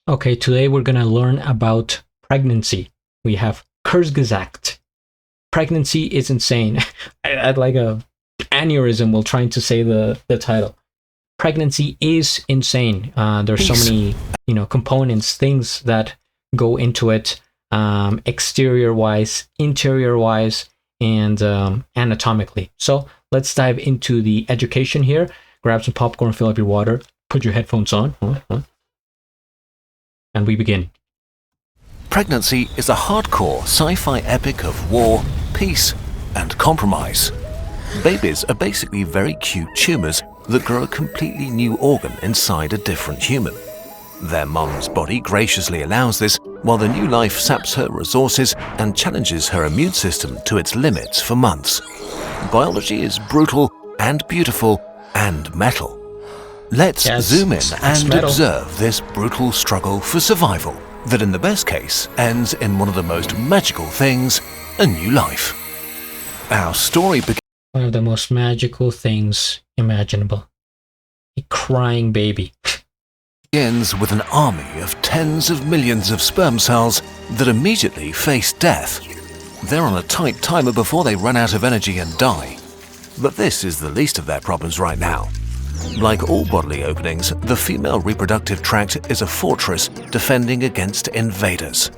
Okay, today we're gonna learn about pregnancy. We have Kurzgesagt. Pregnancy is insane. I had like a aneurysm while trying to say the title. Pregnancy is insane. There's so many, components, things that go into it, exterior wise, interior wise, and anatomically. So let's dive into the education here. Grab some popcorn, fill up your water, put your headphones on, and we begin. Pregnancy is a hardcore sci-fi epic of war, peace, and compromise. Babies are basically very cute tumours that grow a completely new organ inside a different human. Their mum's body graciously allows this, while the new life saps her resources and challenges her immune system to its limits for months. Biology is brutal and beautiful and metal. Let's zoom in and observe this brutal struggle for survival that in the best case ends in one of the most magical things, a new life. Our story begins one of the most magical things imaginable. A crying baby. With an army of tens of millions of sperm cells that immediately face death. They're on a tight timer before they run out of energy and die. But this is the least of their problems right now. Like all bodily openings, the female reproductive tract is a fortress defending against invaders.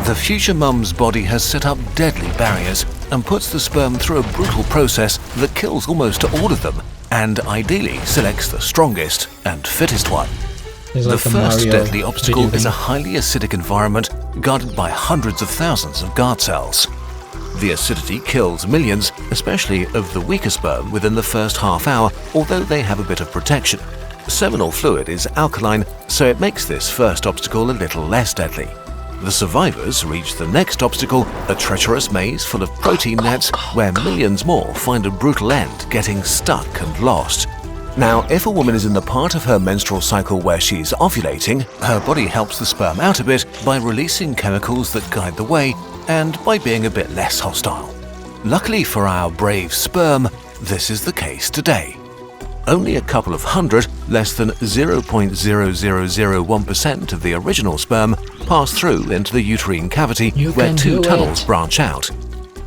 The future mum's body has set up deadly barriers and puts the sperm through a brutal process that kills almost all of them and ideally selects the strongest and fittest one. The first deadly obstacle is a highly acidic environment guarded by hundreds of thousands of guard cells. The acidity kills millions, especially of the weaker sperm within the first half hour, although they have a bit of protection. Seminal fluid is alkaline, so it makes this first obstacle a little less deadly. The survivors reach the next obstacle, a treacherous maze full of protein nets where millions more find a brutal end, getting stuck and lost. Now, if a woman is in the part of her menstrual cycle where she's ovulating, her body helps the sperm out a bit by releasing chemicals that guide the way and by being a bit less hostile. Luckily for our brave sperm, this is the case today. Only a couple of hundred, less than 0.0001% of the original sperm, pass through into the uterine cavity where two tunnels branch out.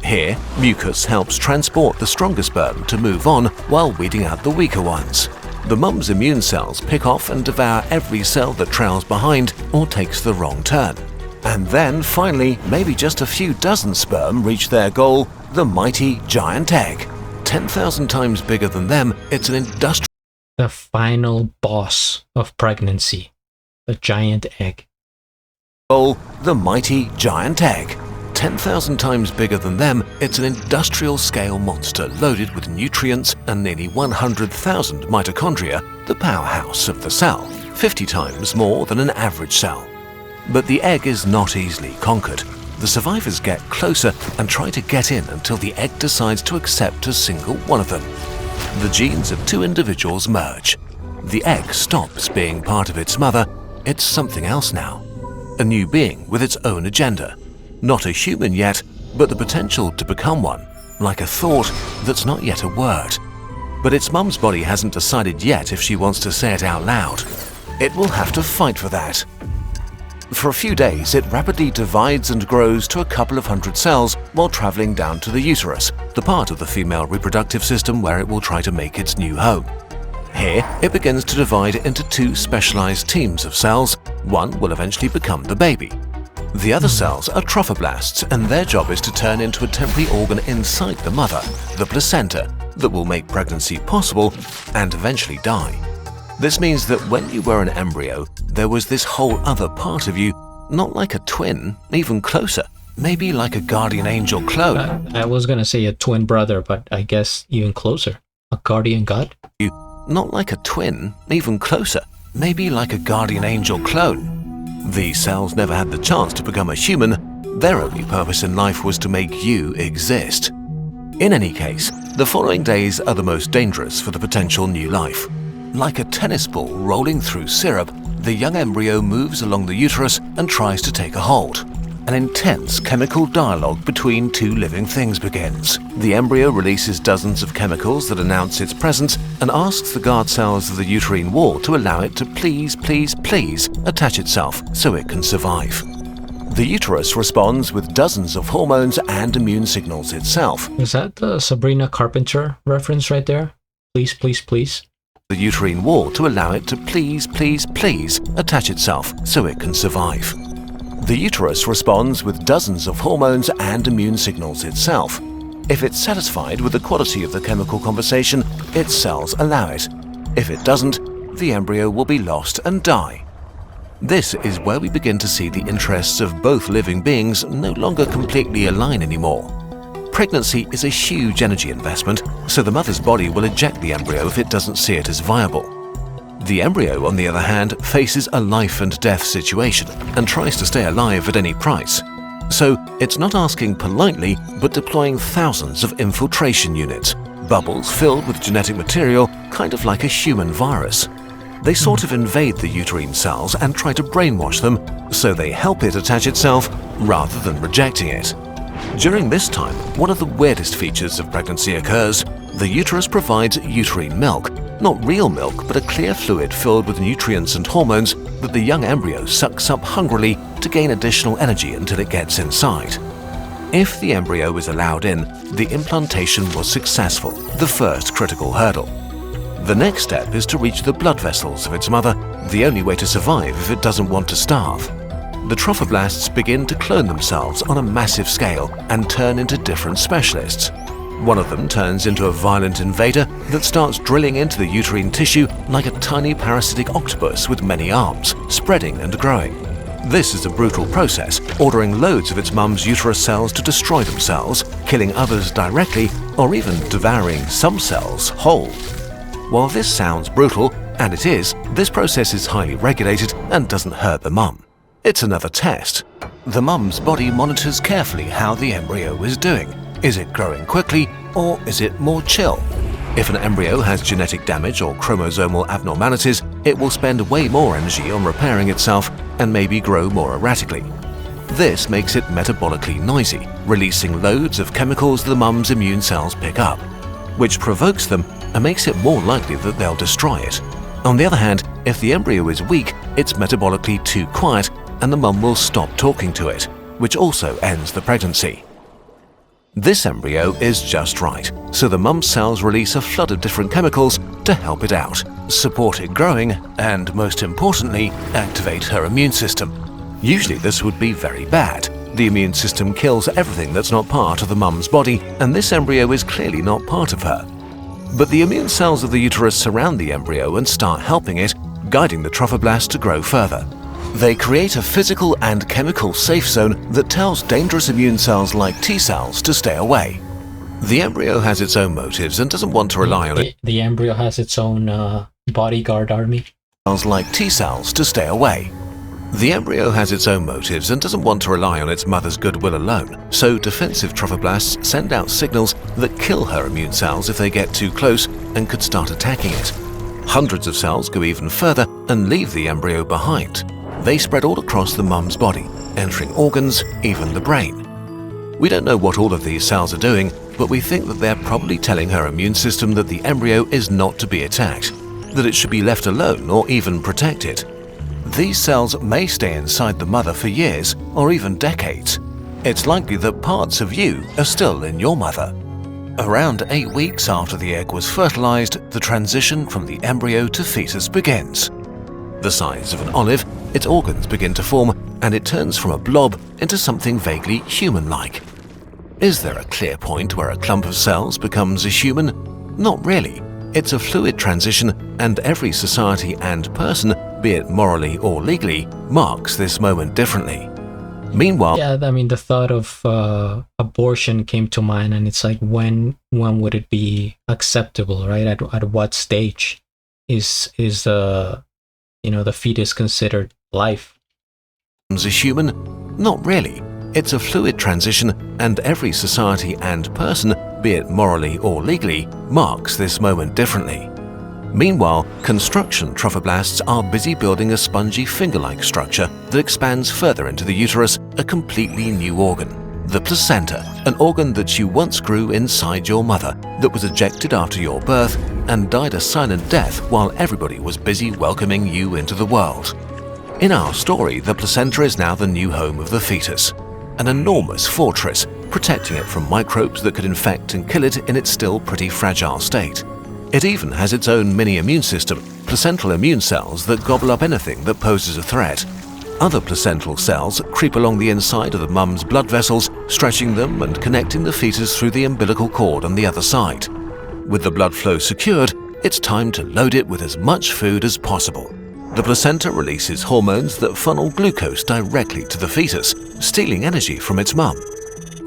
Here, mucus helps transport the stronger sperm to move on while weeding out the weaker ones. The mum's immune cells pick off and devour every cell that trails behind or takes the wrong turn. And then, finally, maybe just a few dozen sperm reach their goal, the mighty giant egg. 10,000 times bigger than them, it's an industrial... The final boss of pregnancy, the giant egg. The mighty giant egg. 10,000 times bigger than them, it's an industrial-scale monster loaded with nutrients and nearly 100,000 mitochondria, the powerhouse of the cell, 50 times more than an average cell. But the egg is not easily conquered. The survivors get closer and try to get in until the egg decides to accept a single one of them. The genes of two individuals merge. The egg stops being part of its mother. It's something else now. A new being with its own agenda. Not a human yet, but the potential to become one, like a thought that's not yet a word. But its mum's body hasn't decided yet if she wants to say it out loud. It will have to fight for that. For a few days, it rapidly divides and grows to a couple of hundred cells while traveling down to the uterus, the part of the female reproductive system where it will try to make its new home. Here, it begins to divide into two specialized teams of cells. One will eventually become the baby. The other cells are trophoblasts, and their job is to turn into a temporary organ inside the mother, the placenta, that will make pregnancy possible and eventually die. This means that when you were an embryo, there was this whole other part of you, not like a twin, even closer, maybe like a guardian angel clone. I was gonna say a twin brother, but I guess even closer. A guardian god? Not like a twin, even closer, maybe like a guardian angel clone. These cells never had the chance to become a human. Their only purpose in life was to make you exist. In any case, the following days are the most dangerous for the potential new life. Like a tennis ball rolling through syrup, the young embryo moves along the uterus and tries to take a hold. an intense chemical dialogue between two living things begins. The embryo releases dozens of chemicals that announce its presence and asks the guard cells of the uterine wall to allow it to please attach itself so it can survive. The uterus responds with dozens of hormones and immune signals itself. Is that the Sabrina Carpenter reference right there? Please. The uterine wall to allow it to please attach itself so it can survive. The uterus responds with dozens of hormones and immune signals itself. If it's satisfied with the quality of the chemical conversation, its cells allow it. If it doesn't, the embryo will be lost and die. This is where we begin to see the interests of both living beings no longer completely align anymore. Pregnancy is a huge energy investment, so the mother's body will eject the embryo if it doesn't see it as viable. The embryo, on the other hand, faces a life and death situation and tries to stay alive at any price. So it's not asking politely, but deploying thousands of infiltration units, bubbles filled with genetic material, kind of like a human virus. They sort of invade the uterine cells and try to brainwash them, so they help it attach itself rather than rejecting it. During this time, one of the weirdest features of pregnancy occurs. The uterus provides uterine milk, not real milk, but a clear fluid filled with nutrients and hormones that the young embryo sucks up hungrily to gain additional energy until it gets inside. If the embryo is allowed in, the implantation was successful, the first critical hurdle. The next step is to reach the blood vessels of its mother, the only way to survive if it doesn't want to starve. The trophoblasts begin to clone themselves on a massive scale and turn into different specialists. One of them turns into a violent invader that starts drilling into the uterine tissue like a tiny parasitic octopus with many arms, spreading and growing. This is a brutal process, ordering loads of its mum's uterus cells to destroy themselves, killing others directly, or even devouring some cells whole. While this sounds brutal, and it is, this process is highly regulated and doesn't hurt the mum. It's another test. The mum's body monitors carefully how the embryo is doing. Is it growing quickly, or is it more chill? If an embryo has genetic damage or chromosomal abnormalities, it will spend way more energy on repairing itself and maybe grow more erratically. This makes it metabolically noisy, releasing loads of chemicals the mum's immune cells pick up, which provokes them and makes it more likely that they'll destroy it. On the other hand, if the embryo is weak, it's metabolically too quiet and the mum will stop talking to it, which also ends the pregnancy. This embryo is just right, so the mum's cells release a flood of different chemicals to help it out, support it growing, and most importantly, activate her immune system. Usually this would be very bad. The immune system kills everything that's not part of the mum's body, and this embryo is clearly not part of her. But the immune cells of the uterus surround the embryo and start helping it, guiding the trophoblast to grow further. They create a physical and chemical safe zone that tells dangerous immune cells like T cells to stay away. The embryo has its own motives and doesn't want to rely on it. The embryo has its own bodyguard army. Cells like T cells to stay away. The embryo has its own motives and doesn't want to rely on its mother's goodwill alone, so defensive trophoblasts send out signals that kill her immune cells if they get too close and could start attacking it. Hundreds of cells go even further and leave the embryo behind. They spread all across the mum's body, entering organs, even the brain. We don't know what all of these cells are doing, but we think that they're probably telling her immune system that the embryo is not to be attacked, that it should be left alone or even protected. These cells may stay inside the mother for years or even decades. It's likely that parts of you are still in your mother. Around 8 weeks after the egg was fertilized, the transition from the embryo to fetus begins. The size of an olive, its organs begin to form, and it turns from a blob into something vaguely human-like. Is there a clear point where a clump of cells becomes a human? Not really. It's a fluid transition, and every society and person, be it morally or legally, marks this moment differently. Meanwhile, yeah, I mean, the thought of abortion came to mind, and it's like, when would it be acceptable, right? At what stage is the fetus considered life? As a human? Not really. It's a fluid transition, and every society and person, be it morally or legally, marks this moment differently. Meanwhile, construction trophoblasts are busy building a spongy finger-like structure that expands further into the uterus a completely new organ, the placenta, an organ that you once grew inside your mother that was ejected after your birth and died a silent death while everybody was busy welcoming you into the world. In our story, the placenta is now the new home of the fetus, an enormous fortress protecting it from microbes that could infect and kill it in its still pretty fragile state. It even has its own mini immune system, placental immune cells that gobble up anything that poses a threat. Other placental cells creep along the inside of the mum's blood vessels, stretching them and connecting the fetus through the umbilical cord on the other side. With the blood flow secured, it's time to load it with as much food as possible. The placenta releases hormones that funnel glucose directly to the fetus, stealing energy from its mum.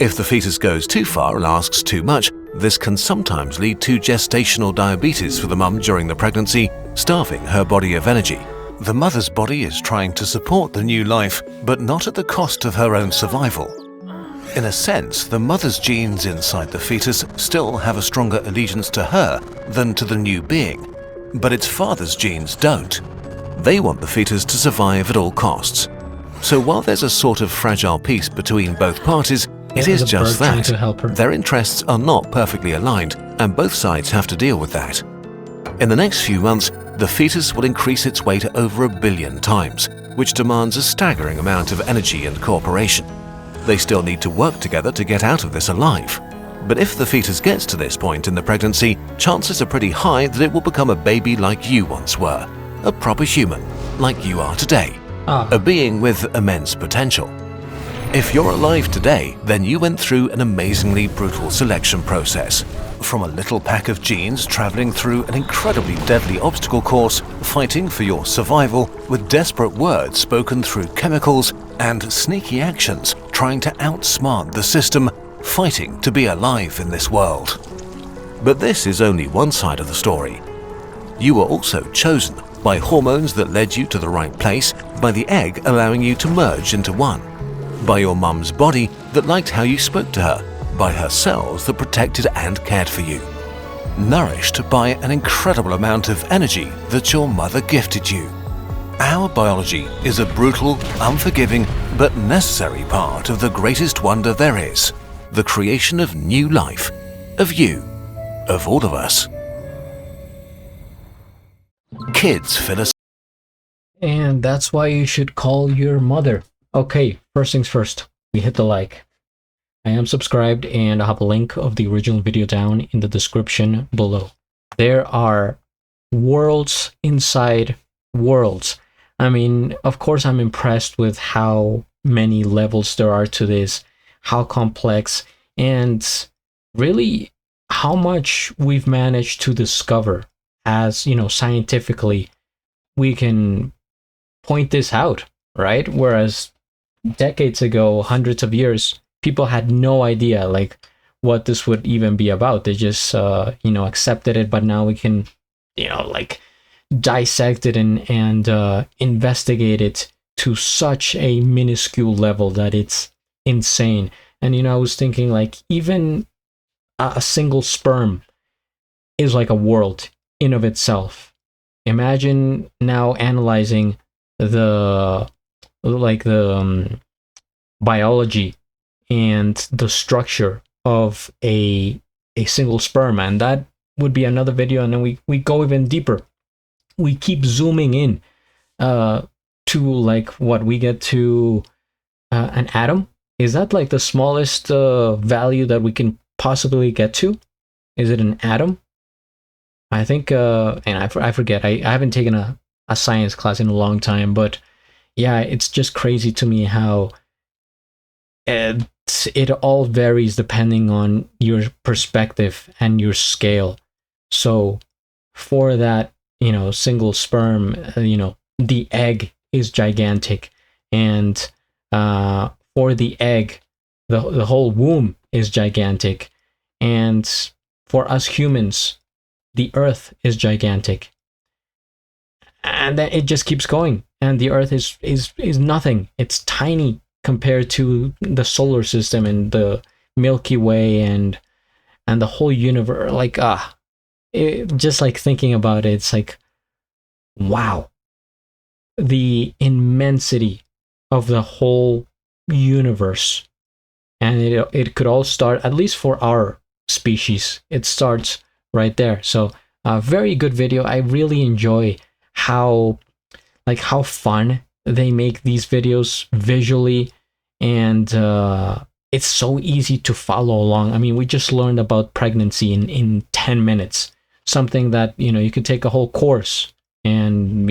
If the fetus goes too far and asks too much, this can sometimes lead to gestational diabetes for the mum during the pregnancy, starving her body of energy. The mother's body is trying to support the new life, but not at the cost of her own survival. In a sense, the mother's genes inside the fetus still have a stronger allegiance to her than to the new being, but its father's genes don't. They want the fetus to survive at all costs. So while there's a sort of fragile peace between both parties, it is just that. Their interests are not perfectly aligned, and both sides have to deal with that. In the next few months, the fetus will increase its weight over 1 billion times, which demands a staggering amount of energy and cooperation. They still need to work together to get out of this alive. But if the fetus gets to this point in the pregnancy, chances are pretty high that it will become a baby like you once were, a proper human, like you are today, a being with immense potential. If you're alive today, then you went through an amazingly brutal selection process. From a little pack of genes traveling through an incredibly deadly obstacle course, fighting for your survival with desperate words spoken through chemicals and sneaky actions trying to outsmart the system, fighting to be alive in this world. But this is only one side of the story. You were also chosen by hormones that led you to the right place, by the egg allowing you to merge into one, by your mum's body that liked how you spoke to her, by her cells that protected and cared for you, nourished by an incredible amount of energy that your mother gifted you. Our biology is a brutal, unforgiving, but necessary part of the greatest wonder there is, the creation of new life, of you, of all of us. Kids fill us. And that's why you should call your mother. Okay, first things first, we hit the like. I am subscribed and I have a link of the original video down in the description below. There are worlds inside worlds. I mean, of course I'm impressed with how many levels there are to this, how complex, and really how much we've managed to discover. As you know, scientifically, we can point this out, right? Whereas decades ago, hundreds of years, people had no idea like what this would even be about. They just accepted it, but now we can like dissect it and investigate it to such a minuscule level that it's insane. And I was thinking, like, even a single sperm is like a world in of itself. Imagine now analyzing the biology and the structure of a single sperm, and that would be another video. And then we go even deeper. We keep zooming in to like what we get to an atom. Is that like the smallest value that we can possibly get to? Is it an atom? I think, and I forget, I haven't taken a science class in a long time, but yeah, it's just crazy to me how it all varies depending on your perspective and your scale. So for that, single sperm, the egg is gigantic, and for the egg, the whole womb is gigantic, and for us humans, the earth is gigantic. And then it just keeps going, and the earth is nothing. It's tiny compared to the solar system and the Milky Way and the whole universe. Like just like thinking about it, it's like, wow, the immensity of the whole universe. And it could all start, at least for our species, it starts right there. So a very good video. I really enjoy how fun they make these videos visually, and it's so easy to follow along. I mean, we just learned about pregnancy in 10 minutes, something that, you could take a whole course and,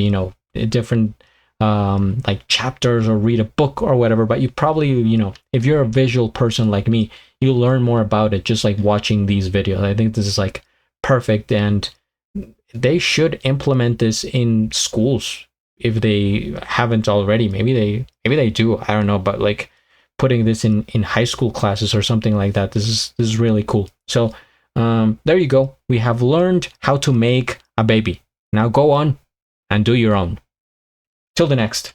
different like chapters, or read a book or whatever. But you probably, if you're a visual person like me, you learn more about it just like watching these videos. I think this is like perfect, and they should implement this in schools if they haven't already. Maybe they do, I don't know, but like putting this in high school classes or something like that, this is really cool. So there you go, we have learned how to make a baby. Now go on and do your own. Till the next.